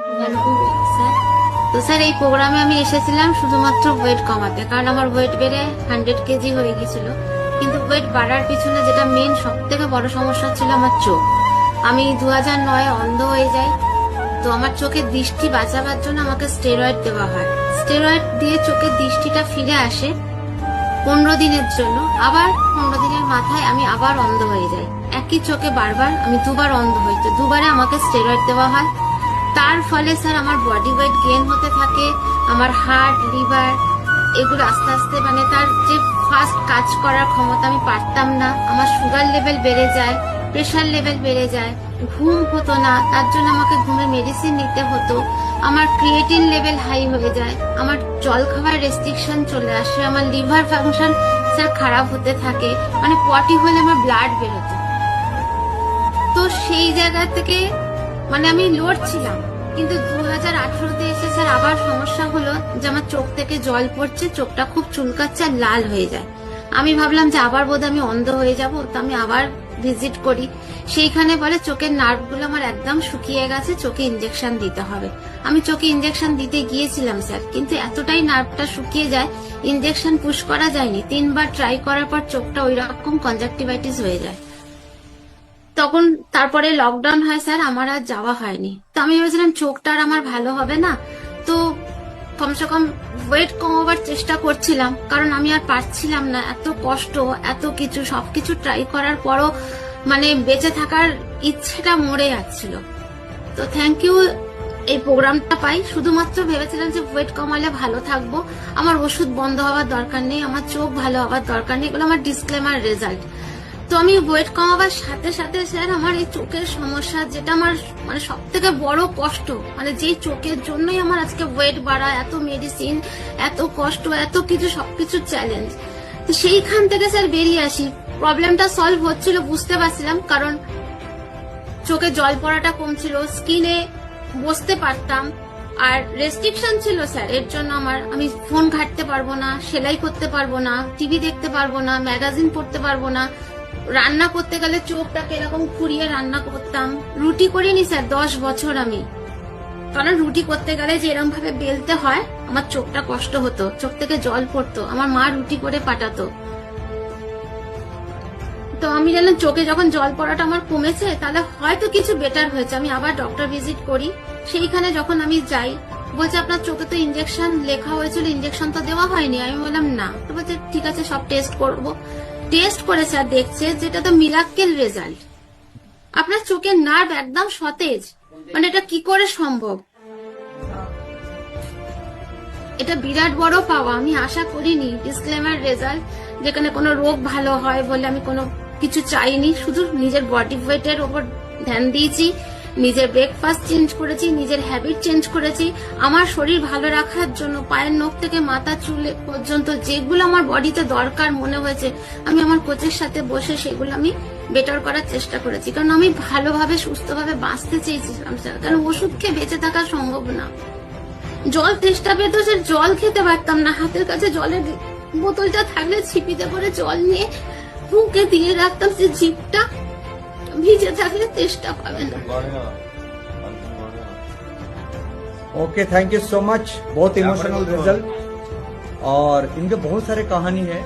Sir, তো sir এই প্রোগ্রামে আমি এসেছিলাম শুধুমাত্র ওয়েট কমাতে, কারণ আমার ওয়েট বেড়ে 100 কেজি হয়ে গেছিল। কিন্তু ওয়েট বাড়ার পিছনে যেটা মেন সব থেকে বড় সমস্যা ছিল আমার চোখ। আমি 2009 অন্ধ হয়ে যাই। তো আমার চোখের দৃষ্টি বাঁচাবার জন্য আমাকে স্টেরয়েড দেওয়া হয়। স্টেরয়েড দিয়ে চোখের দৃষ্টিটা ফিরে আসে 15 দিনের জন্য। আবার 15 দিনের মাথায় আমি আবার অন্ধ হয়ে যাই। একই চোখে বারবার আমি দুবার অন্ধ হই। তো দুবারে আমাকে স্টেরয়েড দেওয়া হয়। তার ফলে স্যার আমার বডি ওয়েট গেইন হতে থাকে। আমার হার্ট, লিভার এগুলো আস্তে আস্তে মানে তার যে ফাস্ট কাজ করার ক্ষমতা আমি পারতাম না। আমার সুগার লেভেল বেড়ে যায়, প্রেশার লেভেল বেড়ে যায়, ঘুম হতো না, তার জন্য আমাকে ঘুমের মেডিসিন নিতে হতো। আমার ক্রিয়েটিন লেভেল হাই হয়ে যায়, আমার জল খাবার রেস্ট্রিকশন চলে আসে, আমার লিভার ফাংশন স্যার খারাপ হতে থাকে, মানে পটি হলে আমার ব্লাড বেরোতো। তো সেই জায়গা থেকে মানে আমি লড়ছিলাম। কিন্তু 2018-তে এসে স্যার আবার সমস্যা হলো যে আমার চোখ থেকে জল পড়ছে, চোখটা খুব চুলকাচ্ছে আর লাল হয়ে যায়। আমি ভাবলাম যে আবার বোধহয় আমি অন্ধ হয়ে যাব। তো আমি আবার ভিজিট করি। সেইখানে বলে চোখের নার্ভগুলো আমার একদম শুকিয়ে গেছে, চোখে ইনজেকশন দিতে হবে। আমি চোখে ইনজেকশন দিতে গিয়েছিলাম স্যার, কিন্তু এতটাই নার্ভটা শুকিয়ে যায় ইনজেকশন পুশ করা যায়নি। 3 বার ট্রাই করার পর চোখটা ওই রকম কনজাক্টিভাইটিস হয়ে যায়। তখন তারপরে লকডাউন হয় স্যার, আমার আর যাওয়া হয়নি। তো আমি ভেবেছিলাম চোখটা আর আমার ভালো হবে না। তো কমসে কম ওয়েট কমাবার চেষ্টা করছিলাম, কারণ আমি আর পারছিলাম না। এত কষ্ট, এত কিছু, সবকিছু ট্রাই করার পরও মানে বেঁচে থাকার ইচ্ছেটা মরে যাচ্ছিল। তো থ্যাংক ইউ এই প্রোগ্রামটা পাই। শুধুমাত্র ভেবেছিলাম যে ওয়েট কমালে ভালো থাকবো, আমার ওষুধ বন্ধ হওয়ার দরকার নেই, আমার চোখ ভালো হওয়ার দরকার নেই। এগুলো আমার ডিসক্লেমার রেজাল্ট। তো আমি ওয়েট কমাবার সাথে সাথে স্যার আমার এই চোখের সমস্যা, যেটা আমার মানে সব থেকে বড় কষ্ট, মানে যেই চোখের জন্যই আমার আজকে ওয়েট বাড়া, এত মেডিসিন, এত কষ্ট, এত কিছু, সবকিছু চ্যালেঞ্জ। তো সেইখান থেকে স্যার বেরিয়ে আসি। প্রবলেমটা সলভ হচ্ছিল বুঝতে পারছিলাম, কারণ চোখে জল পড়াটা কমছিল, স্কিনে বসতে পারতাম, আর রেস্ট্রিকশন ছিল স্যার। এর জন্য আমি ফোন ঘাঁটতে পারবো না, সেলাই করতে পারবো না, টিভি দেখতে পারবো না, ম্যাগাজিন পড়তে পারবো না। রান্না করতে গেলে চোখটাকে এরকম ঘুরিয়ে রান্না করতাম। রুটি করিনি স্যার 10 বছর আমি, কারণ রুটি করতে গেলে যে এরকম ভাবে বেলতে হয়, আমার চোখটা কষ্ট হতো, চোখ থেকে জল পড়তো। আমার মা রুটি করে পাঠাতো। তো আমি জানলাম চোখে যখন জল পড়াটা আমার কমেছে, তাহলে হয়তো কিছু বেটার হয়েছে। আমি আবার ডক্টর ভিজিট করি। সেইখানে যখন আমি যাই, বলছে আপনার চোখে তো ইনজেকশন লেখা হয়েছিল, ইনজেকশন তো দেওয়া হয়নি। আমি বললাম না। তো বলছে ঠিক আছে, সব টেস্ট করবো। টেস্ট করে স্যার দেখছে যেটা তো মিরাক্কেল রেজাল্ট, আপনার চোখের নার্ভ একদম সতেজ। মানে এটা কি করে সম্ভব? এটা বিরাট বড় পাওয়া, আমি আশা করিনি। ডিসক্লেমার রেজাল্ট, যেখানে কোনো রোগ ভালো হয় বলে আমি কোনো কিছু চাইনি, শুধু নিজের বডি ওয়েটের ওপর ধ্যান দিয়েছি, নিজের ব্রেকফাস্ট চেঞ্জ করেছি, নিজের হ্যাবিট চেঞ্জ করেছি। আমার শরীর ভালো রাখার জন্য পায়ের নখ থেকে মাথা চুলে পর্যন্ত যেগুলো আমার বডিতে দরকার মনে হয়েছে, আমি আমার কোচের সাথে বসে সেগুলো আমি বেটার করার চেষ্টা করেছি। কারণ আমি ভালোভাবে সুস্থভাবে বাঁচতে চেয়েছিলাম স্যার, কারণ ওষুধ খেয়ে বেঁচে থাকা সম্ভব না। জল তেষ্টা পেতো স্যার, জল খেতে পারতাম না। হাতের কাছে জলের বোতলটা থাকলে ছিপিতে করে জল নিয়ে মুখে দিয়ে রাখতাম, যে জিভটা ভিজে থাকলে তেষ্টা পাবে না। Okay, thank you so much. बहुत इमोशनल रिजल्ट, और इनके बहुत सारे कहानी है।